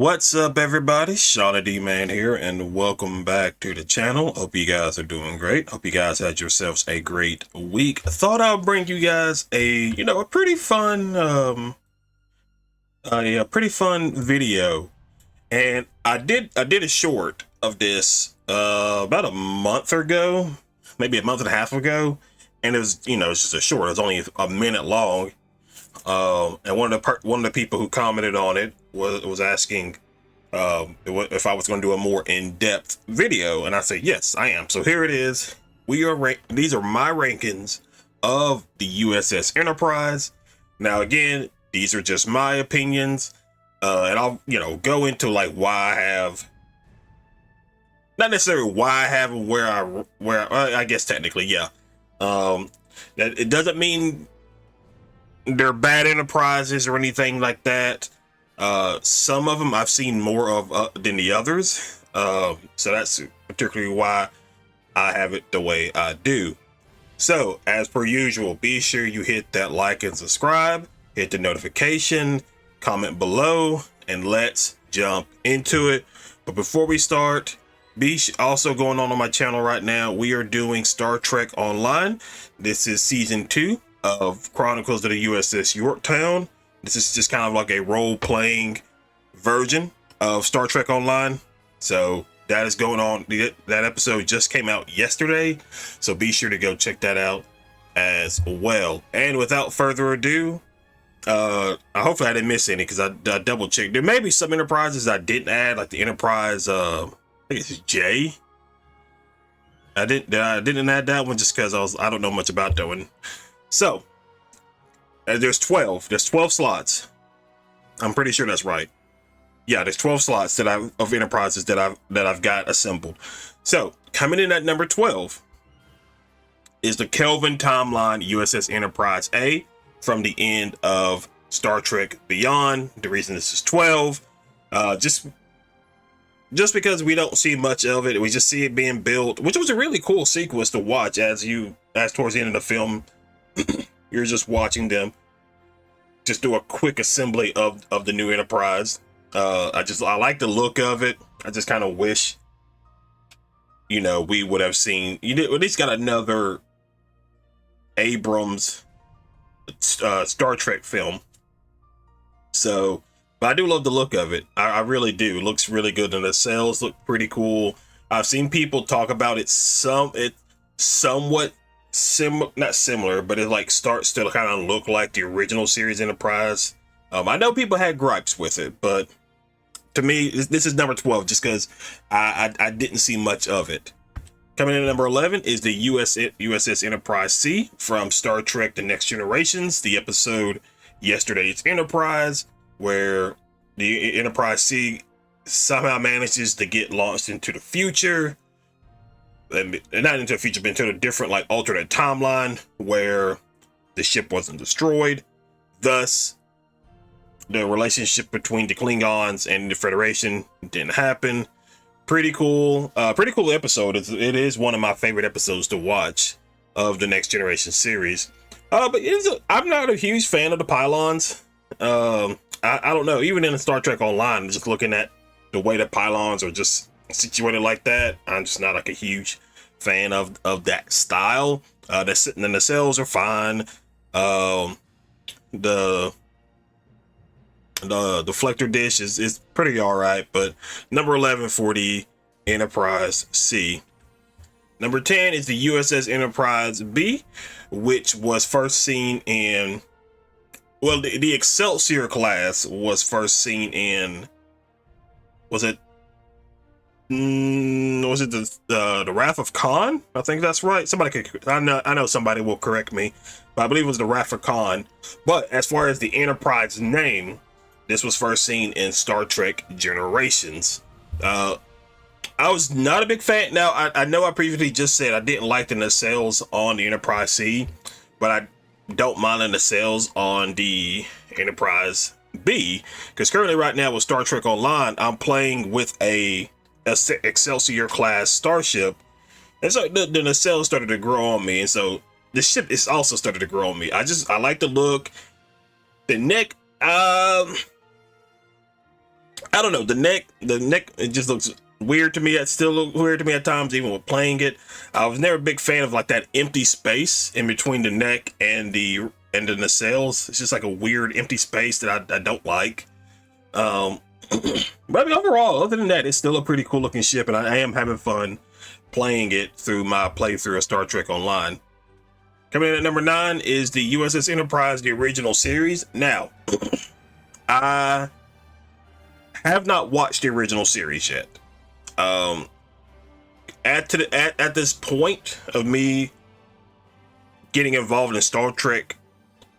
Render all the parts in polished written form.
What's up, everybody? Shauna D-Man here, and welcome back to the channel. Hope you guys are doing great. Hope you guys had yourselves a great week. I thought I'll bring you guys a pretty fun pretty fun video, and I did a short of this about a month ago, maybe a month and a half ago, and it was it's just a short. It was only a minute long. And one of the people who commented on it was asking if I was going to do a more in-depth video, and I said yes, I am. So here it is. These are my rankings of the USS Enterprise. Now again, these are just my opinions, and I'll go into like why I have, not necessarily why I have and where I guess technically, yeah. That it doesn't mean they're bad enterprises or anything like that. Some of them I've seen more of than the others. So that's particularly why I have it the way I do. So as per usual, be sure you hit that like and subscribe, hit the notification, comment below, and let's jump into it. But before we start, also going on my channel right now, we are doing Star Trek Online. This is season 2 of Chronicles of the USS Yorktown. This is just kind of like a role-playing version of Star Trek Online. So that is going on. That episode just came out yesterday, so be sure to go check that out as well. And without further ado, hopefully I didn't miss any, because I double checked. There may be some enterprises I didn't add, like the Enterprise, I think it's J. I didn't add that one just because I don't know much about that one. So there's 12 slots. I'm pretty sure that's right. Yeah, there's 12 slots of enterprises that I've got assembled. So coming in at number 12 is the Kelvin timeline USS Enterprise A from the end of Star Trek Beyond. The reason this is 12, just because we don't see much of it, we just see it being built, which was a really cool sequence to watch as towards the end of the film. You're just watching them just do a quick assembly of the new Enterprise. I like the look of it. I just kind of wish, we would have seen, at least got another Abrams Star Trek film. So, but I do love the look of it. I really do. It looks really good, and the cells look pretty cool. I've seen people talk about it somewhat not similar, but it like starts to kind of look like the original series Enterprise. I know people had gripes with it, but to me, this is number 12 just because I didn't see much of it. Coming in at number 11 is the USS Enterprise C from Star Trek The Next Generations, the episode Yesterday's Enterprise, where the Enterprise C somehow manages to get launched into the future. And not into the future, but into a different, like, alternate timeline where the ship wasn't destroyed. Thus, the relationship between the Klingons and the Federation didn't happen. Pretty cool episode. It is one of my favorite episodes to watch of the Next Generation series. But I'm not a huge fan of the pylons. I don't know. Even in Star Trek Online, just looking at the way the pylons are just situated like that, I'm just not like a huge fan of that style. The nacelles are fine. The deflector dish is pretty all right, but number 11 for the Enterprise C. Number 10 is the USS Enterprise B, which was first seen in, well, the Excelsior class was first seen in, was it the Wrath of Khan? I think that's right. I know somebody will correct me, but I believe it was the Wrath of Khan. But as far as the Enterprise name, this was first seen in Star Trek Generations. I was not a big fan. Now, I know I previously just said I didn't like the nacelles on the Enterprise C, but I don't mind the nacelles on the Enterprise B, because currently right now with Star Trek Online, I'm playing with a Excelsior class starship, and so the nacelles started to grow on me, and so the ship is also started to grow on me. I like the look. The neck, I don't know, the neck, it just looks weird to me. It still looks weird to me at times, even with playing it. I was never a big fan of like that empty space in between the neck and the nacelles. It's just like a weird empty space that I don't like. But I mean, overall, other than that, it's still a pretty cool looking ship, and I am having fun playing it through my playthrough of Star Trek Online. Coming in at number 9 is the USS Enterprise, the original series. Now, I have not watched the original series yet. At this point of me getting involved in Star Trek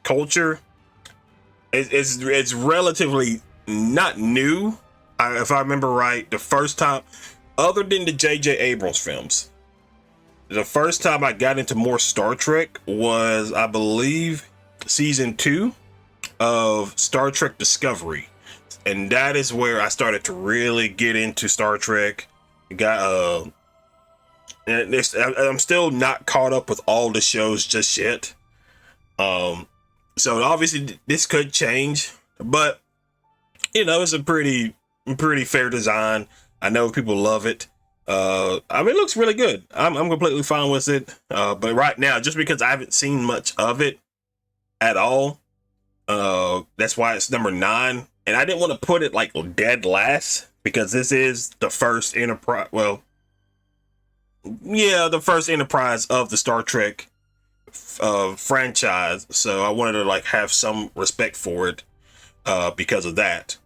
culture, it's relatively not new. If I remember right, the first time, other than the J.J. Abrams films, the first time I got into more Star Trek was, I believe, season 2 of Star Trek Discovery. And that is where I started to really get into Star Trek. I'm still not caught up with all the shows just yet. So obviously this could change, but you know, it's a pretty fair design. I know people love it. I mean, it looks really good. I'm completely fine with it. But right now, just because I haven't seen much of it at all, that's why it's number 9. And I didn't want to put it like dead last, because this is the first Enterprise. Well, yeah, the first Enterprise of the Star Trek franchise. So I wanted to like have some respect for it because of that.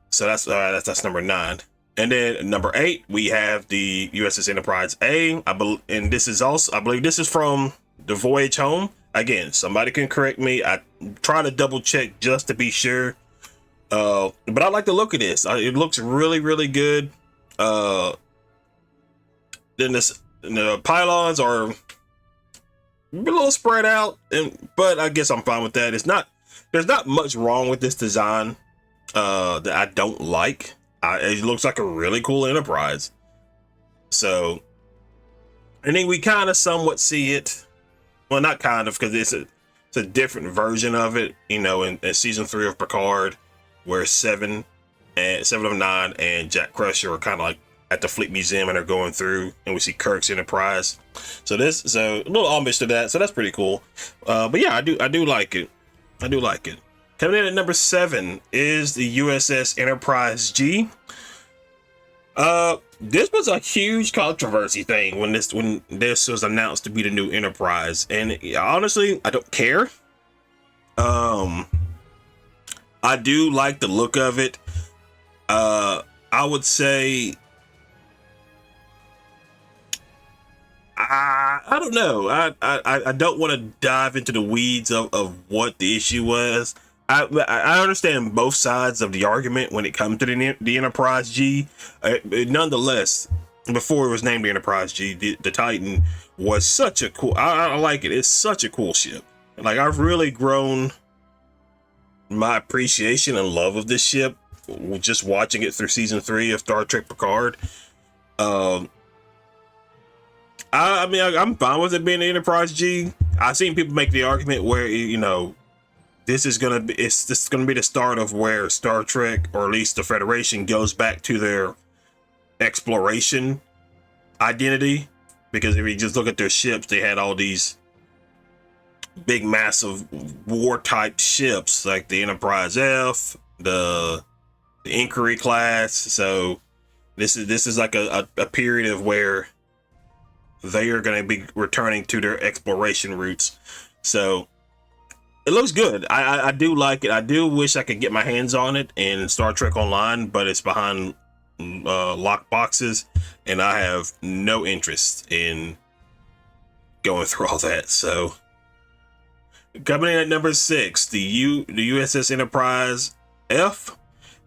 So that's number 9. And then number 8, we have the USS Enterprise A. And this is also, I believe this is from the Voyage Home. Again, somebody can correct me. I try to double check just to be sure. But I like the look of this. It looks really, really good. Then the pylons are a little spread out, but I guess I'm fine with that. There's not much wrong with this design that I don't like. It looks like a really cool Enterprise. So, and then we kind of somewhat see it. Well, not kind of, because it's a different version of it. You know, in season 3 of Picard, where 7 of 9 and Jack Crusher are kind of like at the Fleet Museum and are going through, and we see Kirk's Enterprise. So a little homage to that. So that's pretty cool. But yeah, I do like it. I do like it. Coming in at number 7 is the USS Enterprise G. This was a huge controversy thing when this was announced to be the new Enterprise, and honestly, I don't care. I do like the look of it. I would say, I don't know. I don't want to dive into the weeds of what the issue was. I understand both sides of the argument when it comes to the Enterprise G. Nonetheless, before it was named the Enterprise G, the Titan was such a cool. I like it. It's such a cool ship. Like, I've really grown my appreciation and love of this ship just watching it through season 3 of Star Trek Picard. I mean, I'm fine with it being the Enterprise G. I've seen people make the argument where, you know, this is gonna be the start of where Star Trek, or at least the Federation, goes back to their exploration identity. Because if you just look at their ships, they had all these big, massive war type ships like the Enterprise F, the Inquiry class. So this is like a period of where they are going to be returning to their exploration routes. So it looks good. I do like it. I do wish I could get my hands on it in Star Trek Online, but it's behind locked boxes, and I have no interest in going through all that. So coming in at number 6, the USS Enterprise F.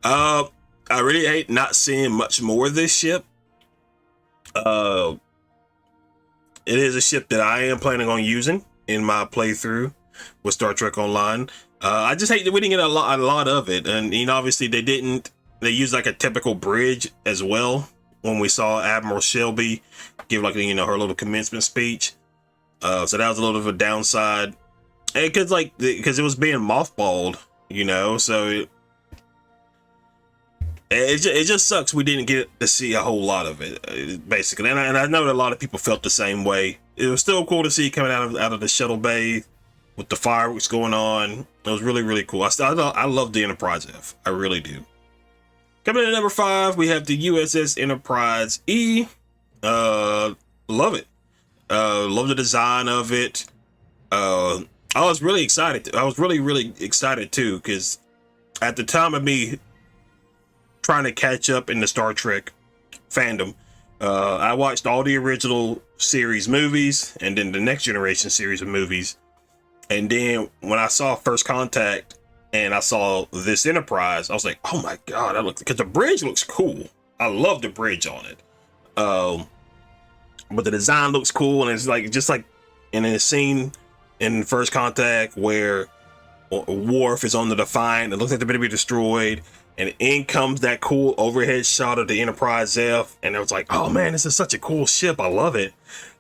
I really hate not seeing much more of this ship. It is a ship that I am planning on using in my playthrough with Star Trek Online. I just hate that we didn't get a lot of it, and you know, obviously they used like a typical bridge as well when we saw Admiral Shelby give, like, you know, her little commencement speech. So that was a little of a downside, and because it was being mothballed, you know, so it just sucks we didn't get to see a whole lot of it, basically. And I know that a lot of people felt the same way. It was still cool to see coming out of the shuttle bay with the fireworks going on. It was really, really cool. I love the Enterprise F. I really do. Coming in at number 5, we have the USS Enterprise E. Love it. Love the design of it. I was really excited. I was really, really excited too, because at the time of me trying to catch up in the Star Trek fandom, I watched all the original series movies and then the Next Generation series of movies. And then when I saw First Contact and I saw this Enterprise, I was like, oh my God, because the bridge looks cool. I love the bridge on it. But the design looks cool, and it's like just like in a scene in First Contact where Worf is on the Defiant, it looks like they're going to be destroyed, and in comes that cool overhead shot of the Enterprise F, and I was like, oh man, this is such a cool ship. I love it.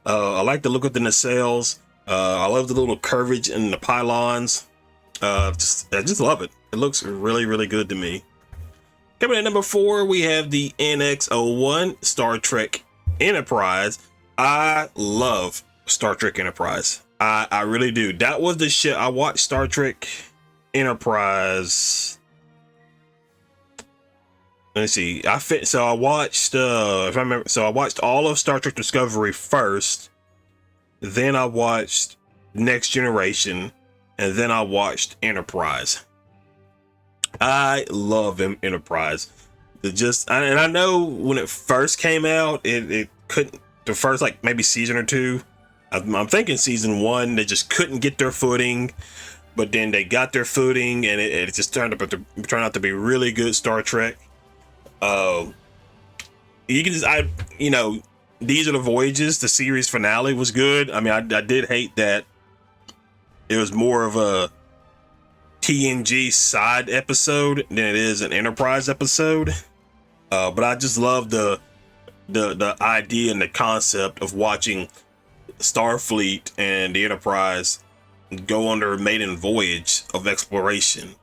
I like the look of the nacelles. I love the little curvage in the pylons. I just love it. It looks really, really good to me. Coming at number 4, we have the NX-01 Star Trek Enterprise. I love Star Trek Enterprise. I really do. That was the shit. I watched Star Trek Enterprise. Let's see. So I watched if I remember, so I watched all of Star Trek Discovery first. Then I watched Next Generation, and then I watched Enterprise. I love Enterprise. And I know when it first came out, it couldn't. The first like maybe season or 2, I'm thinking season 1, they just couldn't get their footing, but then they got their footing, and it just turned out to be really good Star Trek. You can just These Are the Voyages, the series finale was good. I mean, I did hate that it was more of a TNG side episode than it is an Enterprise episode. But I just love the idea and the concept of watching Starfleet and the Enterprise go on their maiden voyage of exploration.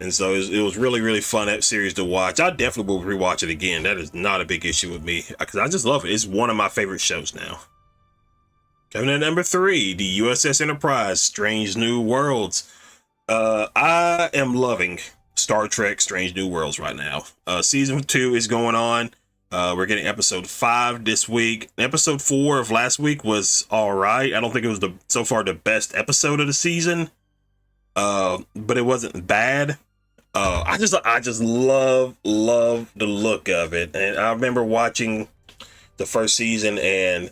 And so it was really, really fun, that series to watch. I definitely will rewatch it again. That is not a big issue with me, because I just love it. It's one of my favorite shows now. Coming in at number 3, the USS Enterprise Strange New Worlds. I am loving Star Trek Strange New Worlds right now. Season 2 is going on. We're getting episode 5 this week. Episode 4 of last week was all right. I don't think it was so far the best episode of the season, but it wasn't bad. I just love the look of it. And I remember watching the first season, and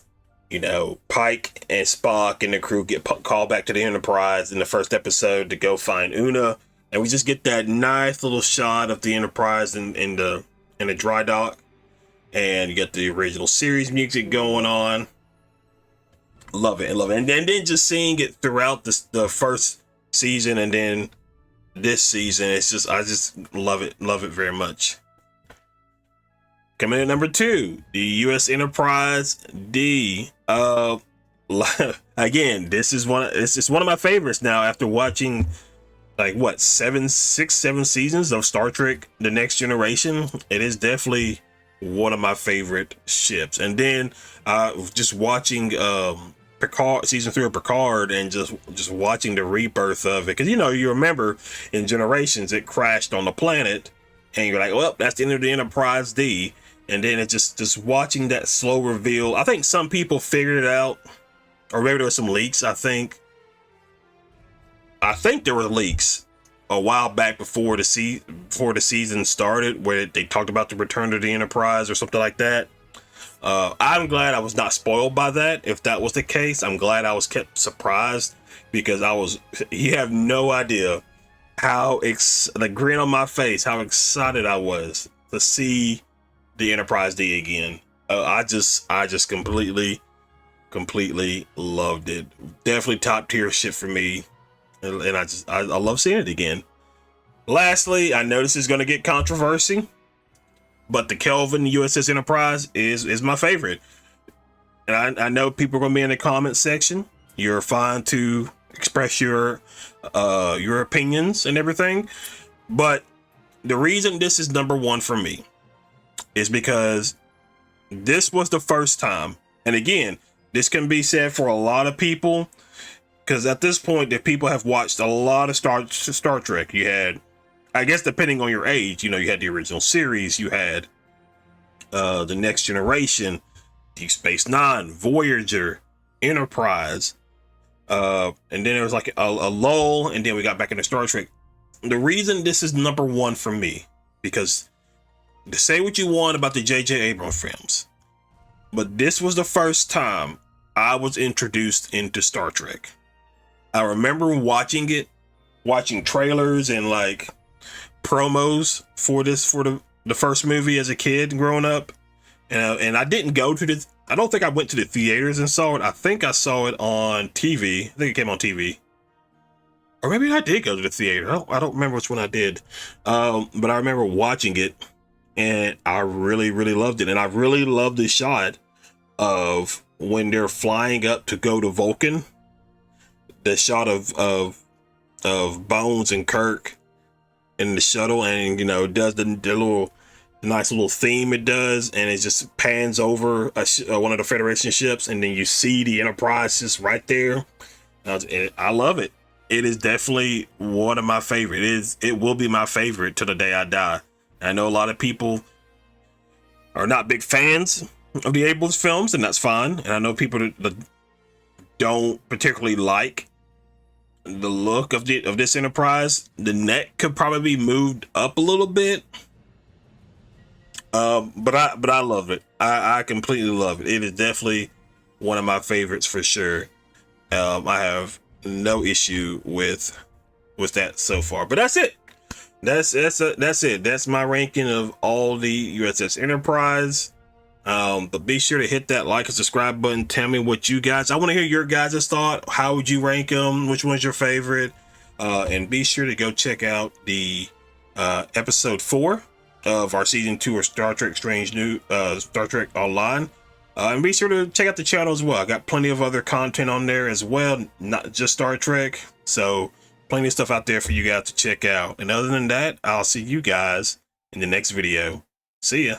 Pike and Spock and the crew get called back to the Enterprise in the first episode to go find Una, and we just get that nice little shot of the Enterprise in the dry dock. And you get the original series music going on. Love it. And then just seeing it throughout the first season and then this season, I just love it very much. Coming in at number 2, the US Enterprise D. Again, this is one of my favorites now after watching like 7 seasons of Star Trek The Next Generation. It is definitely one of my favorite ships. And then just watching Picard, season 3 of Picard, and just watching the rebirth of it, because you remember in Generations it crashed on the planet, and you're like, well, that's the end of the Enterprise D. And then it just watching that slow reveal. I think some people figured it out, or maybe there were some leaks. I think there were leaks a while back before the season started, where they talked about the return to the Enterprise or something like that. I'm glad I was not spoiled by that. If that was the case, I'm glad I was kept surprised, because you have no idea how the grin on my face, how excited I was to see the Enterprise D again. I just completely loved it. Definitely top tier shit for me. And I love seeing it again. Lastly, I know this is going to get controversy, but the Kelvin USS Enterprise is my favorite. And I know people are going to be in the comment section. You're fine to express your opinions and everything, but the reason this is number one for me is because this was the first time, and again, this can be said for a lot of people, because at this point, the people have watched a lot of Star Trek. You had, I guess, depending on your age, you know, you had the original series, you had the Next Generation, Deep Space Nine, Voyager, Enterprise, and then there was like a lull, and then we got back into Star Trek. The reason this is number one for me, because to say what you want about the J.J. Abrams films, but this was the first time I was introduced into Star Trek. I remember watching it, watching trailers and like promos for this, for the first movie as a kid growing up. And I didn't go to the, I don't think I went to the theaters and saw it. I think I saw it on TV. I think it came on TV. Or maybe I did go to the theater. I don't remember which one I did. But I remember watching it and I really, really loved it. And I really loved the shot of when they're flying up to go to Vulcan. The shot of Bones and Kirk in the shuttle, and you know, it does the little nice little theme it does, and it just pans over one of the Federation ships, and then you see the Enterprise just right there. I love it. It is definitely one of my favorite. It will be my favorite till the day I die. I know a lot of people are not big fans of the Abrams films, and that's fine. And I know people that don't particularly like the look of this Enterprise. The neck could probably be moved up a little bit. But I love it. I completely love it. It is definitely one of my favorites for sure. I have no issue with that so far. But that's it. That's it. That's my ranking of all the USS Enterprise. But be sure to hit that like and subscribe button. Tell me what you guys, I want to hear your guys' thought. How would you rank them? Which one's your favorite? And be sure to go check out the episode 4 of our season 2 of Star Trek Star Trek Online. And be sure to check out the channel as well. I got plenty of other content on there as well, not just Star Trek. So plenty of stuff out there for you guys to check out. And other than that, I'll see you guys in the next video. See ya.